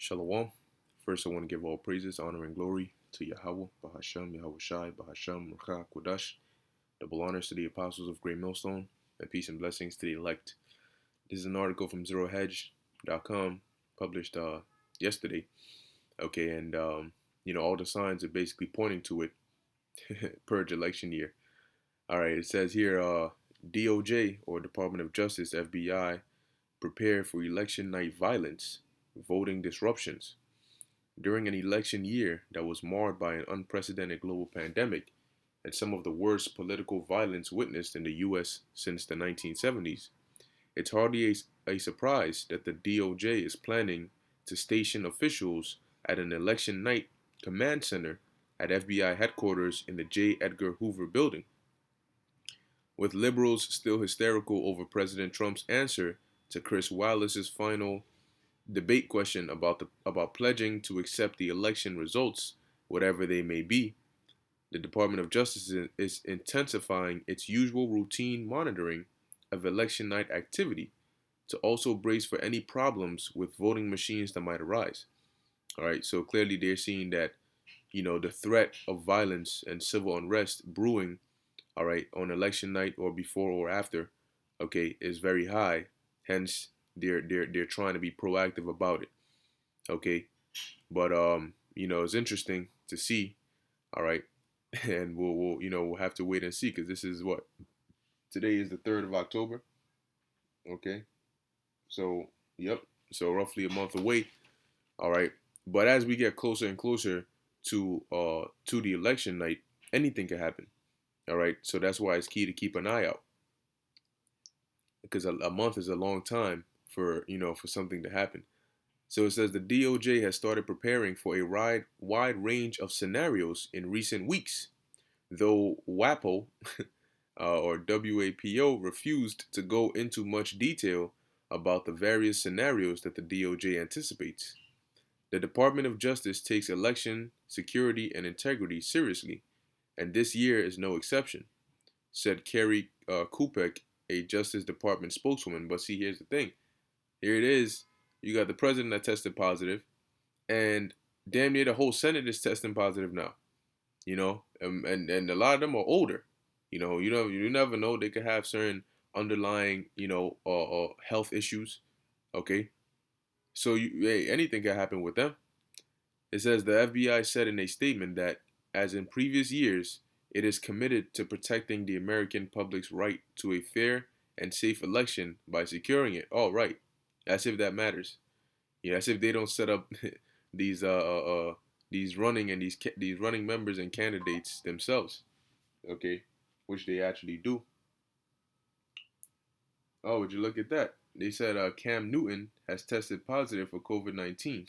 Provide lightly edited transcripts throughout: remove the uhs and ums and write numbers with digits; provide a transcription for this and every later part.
Shalom. First, I want to give all praises, honor, and glory to Yahweh, Bahashem, Yahweh Shai, Bahashem, Rucha, Kodash. Double honors to the apostles of Great Millstone, and peace and blessings to the elect. This is an article from ZeroHedge.com, published yesterday. Okay, and all the signs are basically pointing to it. Purge election year. All right, it says here, DOJ or Department of Justice, FBI, prepare for election night violence, voting disruptions. During an election year that was marred by an unprecedented global pandemic and some of the worst political violence witnessed in the U.S. since the 1970s, it's hardly a surprise that the DOJ is planning to station officials at an election night command center at FBI headquarters in the J. Edgar Hoover building. With liberals still hysterical over President Trump's answer to Chris Wallace's final debate question about pledging to accept the election results, whatever they may be, the Department of Justice is intensifying its usual routine monitoring of election night activity to also brace for any problems with voting machines that might arise. All right, so clearly they're seeing that, the threat of violence and civil unrest brewing, all right, on election night or before or after, okay, is very high. Hence, they're trying to be proactive about it. Okay, but it's interesting to see. All right, and we'll have to wait and see because this is what today is the 3rd of October. Okay, so yep, so roughly a month away. All right, but as we get closer and closer to the election night, anything can happen. All right, so that's why it's key to keep an eye out because a month is a long time for something to happen. So it says the DOJ has started preparing for a wide range of scenarios in recent weeks, though WAPO or WAPO refused to go into much detail about the various scenarios that the DOJ anticipates. The Department of Justice takes election security and integrity seriously, and this year is no exception, said Carrie Kupek, a Justice Department spokeswoman. But see, here's the thing. Here it is. You got the president that tested positive, and damn near the whole Senate is testing positive now. And a lot of them are older. You never know. They could have certain underlying, health issues. Okay, so hey, anything can happen with them. It says the FBI said in a statement that, as in previous years, it is committed to protecting the American public's right to a fair and safe election by securing it. All right, as if that matters. Yeah, as if they don't set up these these running and these running members and candidates themselves. Okay, which they actually do. Oh, would you look at that? They said Cam Newton has tested positive for COVID-19.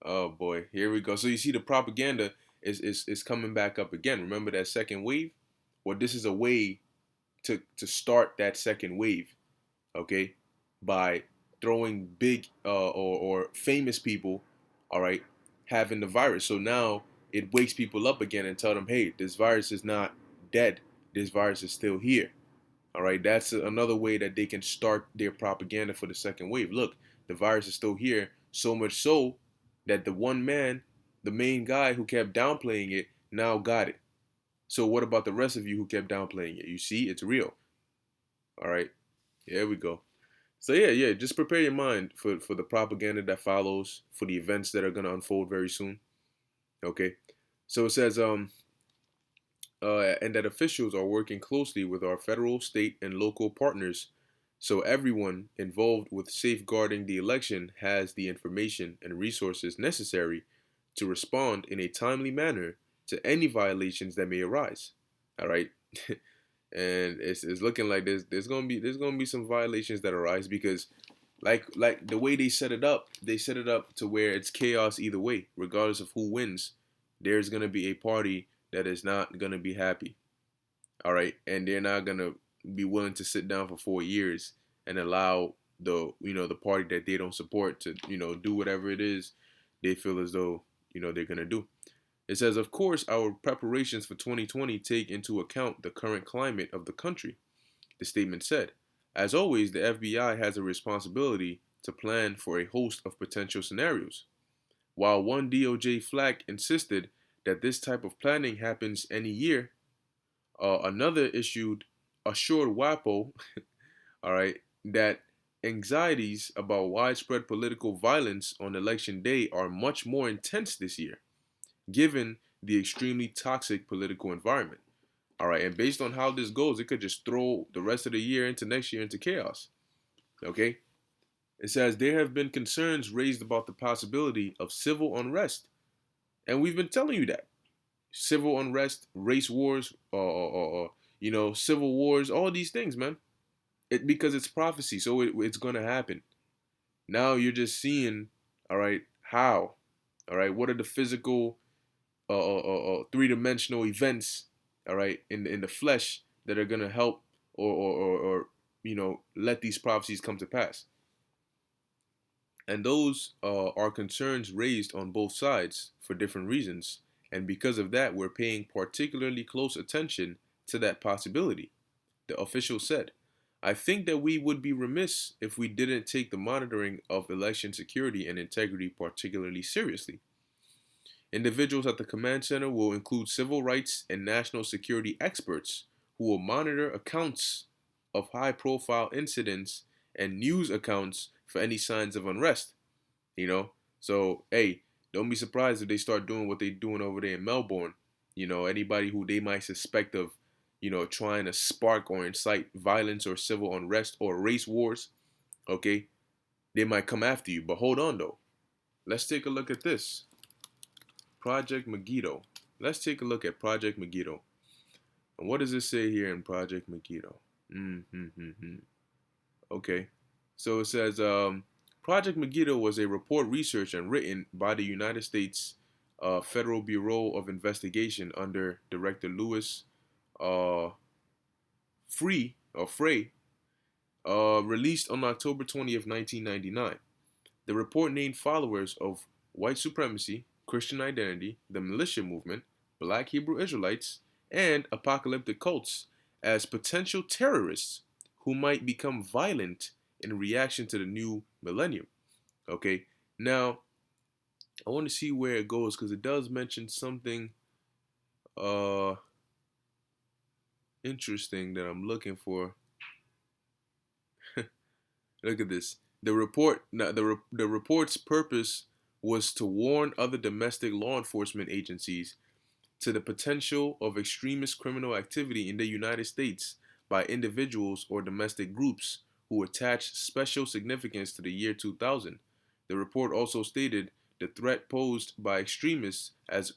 Oh boy, here we go. So you see the propaganda is coming back up again. Remember that second wave? Well, this is a way to start that second wave, okay? By throwing big or famous people, all right, having the virus. So now it wakes people up again and tell them, hey, this virus is not dead. This virus is still here. All right, that's another way that they can start their propaganda for the second wave. Look, the virus is still here, so much so that the one man, the main guy who kept downplaying it, now got it. So what about the rest of you who kept downplaying it? You see, it's real. All right, here we go. So yeah, just prepare your mind for the propaganda that follows, for the events that are gonna unfold very soon. Okay, so it says and that officials are working closely with our federal, state, and local partners so everyone involved with safeguarding the election has the information and resources necessary to respond in a timely manner to any violations that may arise. All right. And it's looking like there's gonna be some violations that arise because like the way they set it up to where it's chaos either way, regardless of who wins. There's gonna be a party that is not gonna be happy. All right, and they're not gonna be willing to sit down for 4 years and allow the party that they don't support to do whatever it is they feel as though they're gonna do. It says, of course, our preparations for 2020 take into account the current climate of the country. The statement said, as always, the FBI has a responsibility to plan for a host of potential scenarios. While one DOJ flag insisted that this type of planning happens any year, another issued assured WAPO, all right, that anxieties about widespread political violence on election day are much more intense this year, given the extremely toxic political environment. All right, and based on how this goes, it could just throw the rest of the year into next year into chaos. Okay, it says there have been concerns raised about the possibility of civil unrest, and we've been telling you that civil unrest, race wars, civil wars, all these things, man. Because it's prophecy, so it's gonna happen. Now you're just seeing, all right, how, all right, what are the physical, three-dimensional events, all right, in the flesh that are gonna help or let these prophecies come to pass. And those are concerns raised on both sides for different reasons. And because of that, we're paying particularly close attention to that possibility. The official said, I think that we would be remiss if we didn't take the monitoring of election security and integrity particularly seriously. Individuals at the command center will include civil rights and national security experts who will monitor accounts of high profile incidents and news accounts for any signs of unrest. So hey, don't be surprised if they start doing what they're doing over there in Melbourne. Anybody who they might suspect of, trying to spark or incite violence or civil unrest or race wars, okay, they might come after you. But hold on though. Let's take a look at this. Project Megiddo. Let's take a look at Project Megiddo. And what does it say here in Project Megiddo? Okay. So it says Project Megiddo was a report researched and written by the United States Federal Bureau of Investigation under Director Louis Frey, released on October 20th, 1999. The report named followers of white supremacy, Christian identity, the militia movement, black Hebrew Israelites, and apocalyptic cults as potential terrorists who might become violent in reaction to the new millennium. Okay, now I want to see where it goes because it does mention something interesting that I'm looking for. Look at this. The report's purpose was to warn other domestic law enforcement agencies to the potential of extremist criminal activity in the United States by individuals or domestic groups who attach special significance to the year 2000. The report also stated the threat posed by extremists as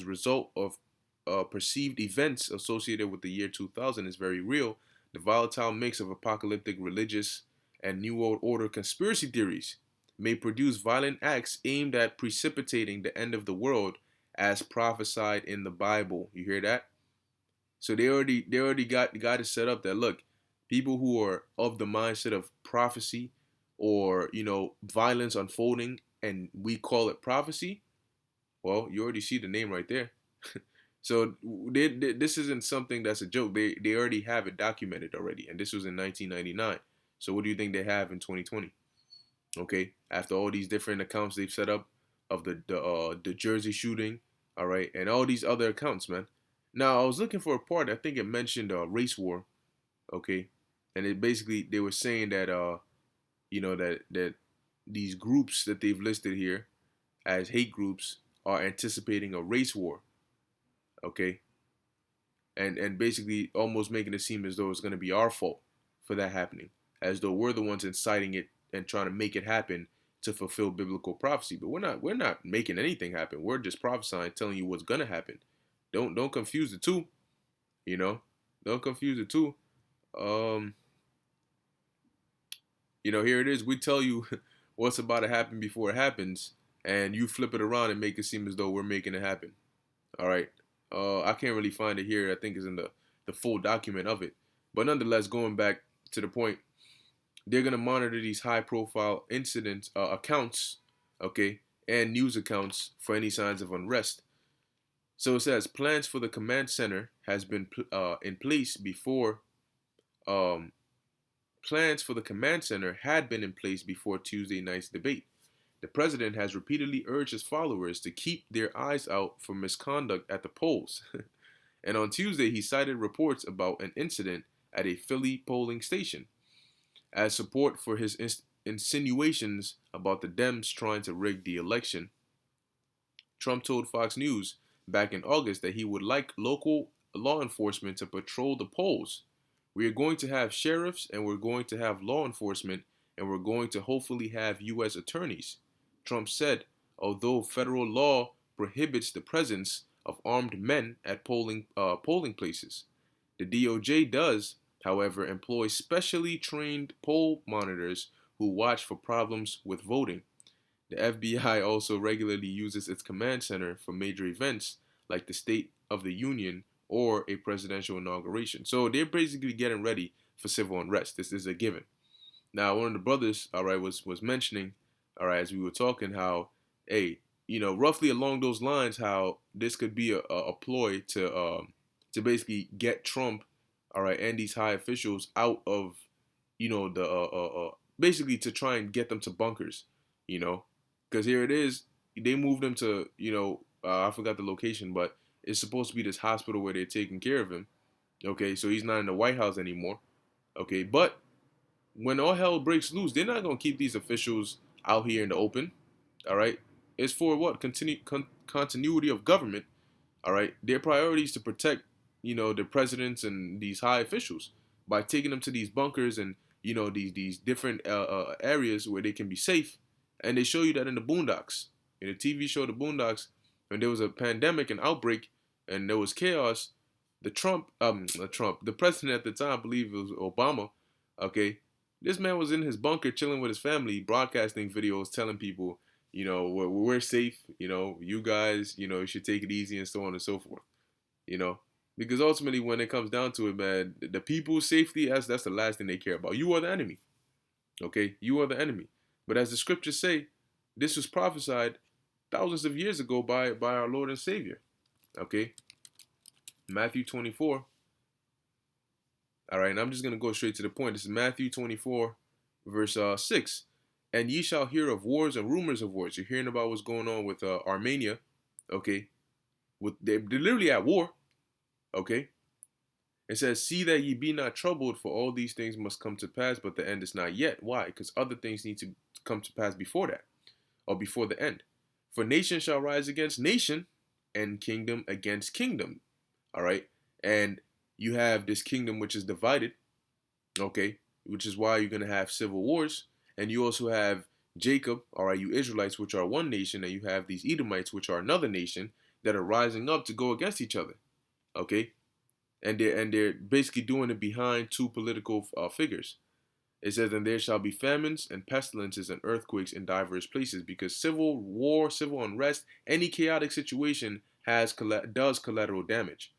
result of perceived events associated with the year 2000 is very real. The volatile mix of apocalyptic religious and New World Order conspiracy theories may produce violent acts aimed at precipitating the end of the world as prophesied in the Bible. You hear that? So they already got it set up that look, people who are of the mindset of prophecy or violence unfolding and we call it prophecy, well, you already see the name right there. So this isn't something that's a joke. They already have it documented already, and this was in 1999. So what do you think they have in 2020? Okay, after all these different accounts they've set up of the Jersey shooting, all right, and all these other accounts, man. Now I was looking for a part. I think it mentioned race war, okay, and it basically they were saying that that these groups that they've listed here as hate groups are anticipating a race war, okay, and basically almost making it seem as though it's going to be our fault for that happening, as though we're the ones inciting it and trying to make it happen to fulfill biblical prophecy. But we're not making anything happen. We're just prophesying, telling you what's gonna happen. Don't confuse the two. Don't confuse the two. Here it is. We tell you what's about to happen before it happens, and you flip it around and make it seem as though we're making it happen. All right. I can't really find it here. I think it's in the full document of it. But nonetheless, going back to the point, they're going to monitor these high profile incidents accounts, okay, and news accounts for any signs of unrest. So it says plans for the command center has been in place before Plans for the command center had been in place before Tuesday night's debate. The president has repeatedly urged his followers to keep their eyes out for misconduct at the polls. And on Tuesday, he cited reports about an incident at a Philly polling station as support for his insinuations about the Dems trying to rig the election. Trump told Fox News back in August that he would like local law enforcement to patrol the polls. We are going to have sheriffs and we're going to have law enforcement and we're going to hopefully have U.S. attorneys. Trump said, although federal law prohibits the presence of armed men at polling places. The DOJ does, however, employ specially trained poll monitors who watch for problems with voting. The FBI also regularly uses its command center for major events like the State of the Union or a presidential inauguration. So they're basically getting ready for civil unrest. This is a given. Now, one of the brothers, all right, was mentioning, all right, as we were talking, how, hey, roughly along those lines, how this could be a ploy to basically get Trump, all right, and these high officials out of, the basically to try and get them to bunkers, because here it is, they moved him to, I forgot the location, but it's supposed to be this hospital where they're taking care of him. Okay, so he's not in the White House anymore. Okay, but when all hell breaks loose, they're not gonna keep these officials out here in the open. All right, it's for what? Continuity of government. All right, their priority is to protect, the presidents and these high officials by taking them to these bunkers and these different areas where they can be safe. And they show you that in the Boondocks, in the TV show The Boondocks, when there was a pandemic, an outbreak, and there was chaos. The president at the time, I believe it was Obama. Okay, this man was in his bunker chilling with his family, broadcasting videos, telling people, we're safe. You guys, you should take it easy and so on and so forth. Because ultimately, when it comes down to it, man, the people's safety, that's the last thing they care about. You are the enemy. Okay, you are the enemy. But as the scriptures say, this was prophesied thousands of years ago by our Lord and Savior. Okay, Matthew 24. All right, and I'm just going to go straight to the point. This is Matthew 24, verse 6. And ye shall hear of wars and rumors of wars. You're hearing about what's going on with Armenia. Okay, they're literally at war. Okay, it says, see that ye be not troubled, for all these things must come to pass, but the end is not yet. Why? Because other things need to come to pass before that, or before the end. For nation shall rise against nation, and kingdom against kingdom. All right, and you have this kingdom which is divided, okay, which is why you're going to have civil wars. And you also have Jacob, all right, you Israelites, which are one nation, and you have these Edomites, which are another nation, that are rising up to go against each other, okay? And they're basically doing it behind two political figures. It says, and there shall be famines and pestilences and earthquakes in diverse places, because civil war, civil unrest, any chaotic situation does collateral damage.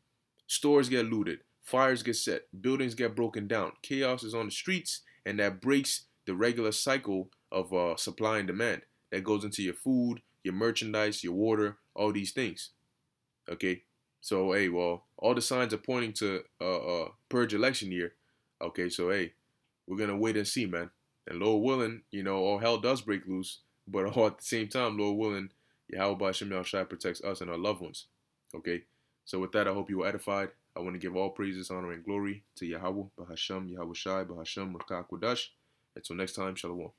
Stores get looted, fires get set, buildings get broken down, chaos is on the streets, and that breaks the regular cycle of supply and demand that goes into your food, your merchandise, your water, all these things. Okay, so hey, well, all the signs are pointing to purge election year. Okay, so hey, we're gonna wait and see, man. And Lord willing, all hell does break loose, but all at the same time, Lord willing, Yahweh Ba'Shem Yahushua protects us and our loved ones. Okay, so with that, I hope you were edified. I want to give all praises, honor, and glory to Yahweh Ba'Hashem Yahushua Ba'Hashem Rakah Kodash. Until next time, Shalom.